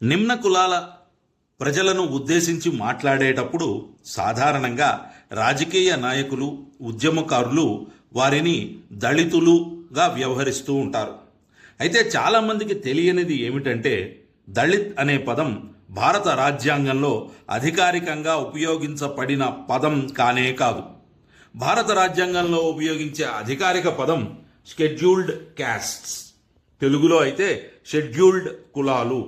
నిమ్న కులాల ప్రజలను ఉద్దేశించి మాట్లాడేటప్పుడు సాధారణంగా రాజకీయ నాయకులు, ఉద్యమకారులు వారిని దళితులుగా వ్యవహరిస్తూ ఉంటారు. అయితే చాలామందికి తెలియనిది ఏమిటంటే దళిత్ అనే పదం భారత రాజ్యాంగంలో అధికారికంగా ఉపయోగించబడిన పదం కానే కాదు. భారత రాజ్యాంగంలో ఉపయోగించే అధికారిక పదం షెడ్యూల్డ్ క్యాస్ట్స్, తెలుగులో అయితే షెడ్యూల్డ్ కులాలు.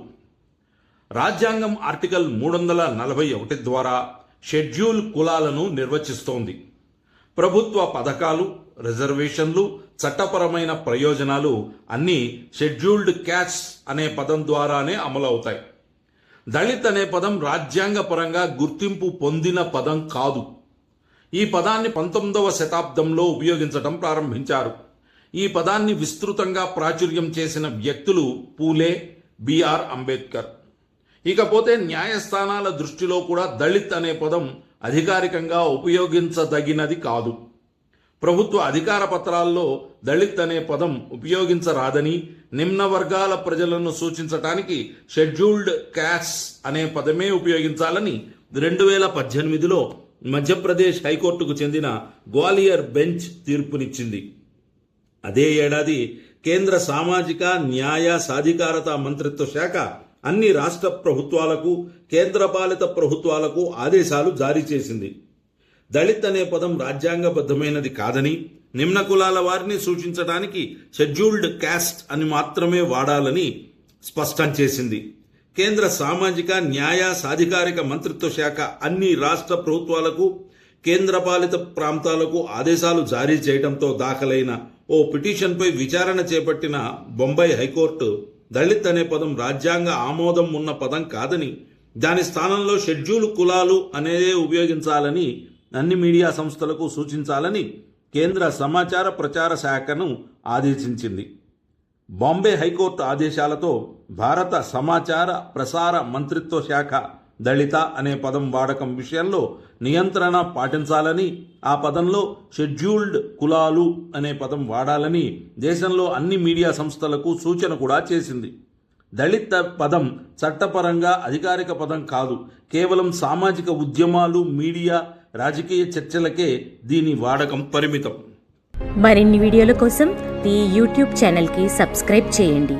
రాజ్యాంగం ఆర్టికల్ 341 ద్వారా షెడ్యూల్ కులాలను నిర్వచిస్తోంది. ప్రభుత్వ పథకాలు, రిజర్వేషన్లు, చట్టపరమైన ప్రయోజనాలు అన్నీ షెడ్యూల్డ్ క్యాస్ట్స్ అనే పదం ద్వారానే అమలవుతాయి. దళిత్ అనే పదం రాజ్యాంగపరంగా గుర్తింపు పొందిన పదం కాదు. ఈ పదాన్ని 19వ శతాబ్దంలో ఉపయోగించడం ప్రారంభించారు. ఈ పదాన్ని విస్తృతంగా ప్రాచుర్యం చేసిన వ్యక్తులు పూలే, బిఆర్ అంబేద్కర్. ఇకపోతే న్యాయస్థానాల దృష్టిలో కూడా దళిత్ అనే పదం అధికారికంగా ఉపయోగించదగినది కాదు. ప్రభుత్వ అధికార పత్రాల్లో దళిత్ అనే పదం ఉపయోగించరాదని, నిమ్న వర్గాల ప్రజలను సూచించటానికి షెడ్యూల్డ్ క్యాస్ట్ అనే పదమే ఉపయోగించాలని 2018లో మధ్యప్రదేశ్ హైకోర్టుకు చెందిన గ్వాలియర్ బెంచ్ తీర్పునిచ్చింది. అదే ఏడాది కేంద్ర సామాజిక న్యాయ సాధికారత మంత్రిత్వ శాఖ అన్ని రాష్ట్ర ప్రభుత్వాలకు, కేంద్రపాలిత ప్రభుత్వాలకు ఆదేశాలు జారీ చేసింది. దళిత్ అనే పదం రాజ్యాంగబద్ధమైనది కాదని, నిమ్న కులాల వారిని సూచించడానికి షెడ్యూల్డ్ క్యాస్ట్ అని మాత్రమే వాడాలని స్పష్టం చేసింది. కేంద్ర సామాజిక న్యాయ సాధికారిక మంత్రిత్వ శాఖ అన్ని రాష్ట్ర ప్రభుత్వాలకు, కేంద్రపాలిత ప్రాంతాలకు ఆదేశాలు జారీ చేయడంతో దాఖలైన ఓ పిటిషన్పై విచారణ చేపట్టిన బొంబాయి హైకోర్టు దళిత్ అనే పదం రాజ్యాంగ ఆమోదం ఉన్న పదం కాదని, దాని స్థానంలో షెడ్యూల్ కులాలు అనేదే ఉపయోగించాలని అన్ని మీడియా సంస్థలకు సూచించాలని కేంద్ర సమాచార ప్రచార శాఖను ఆదేశించింది. బాంబే హైకోర్టు ఆదేశాలతో భారత సమాచార ప్రసార మంత్రిత్వ శాఖ దళిత అనే పదం వాడకం విషయంలో నియంత్రణ పాటించాలని, ఆ పదంలో షెడ్యూల్డ్ కులాలు అనే పదం వాడాలని దేశంలో అన్ని మీడియా సంస్థలకు సూచన కూడా చేసింది. దళిత పదం చట్టపరంగా అధికారిక పదం కాదు. కేవలం సామాజిక ఉద్యమాలు, మీడియా, రాజకీయ చర్చలకే దీని వాడకం పరిమితం. మరిన్ని వీడియోల కోసం ఈ యూట్యూబ్ ఛానల్కి సబ్స్క్రైబ్ చేయండి.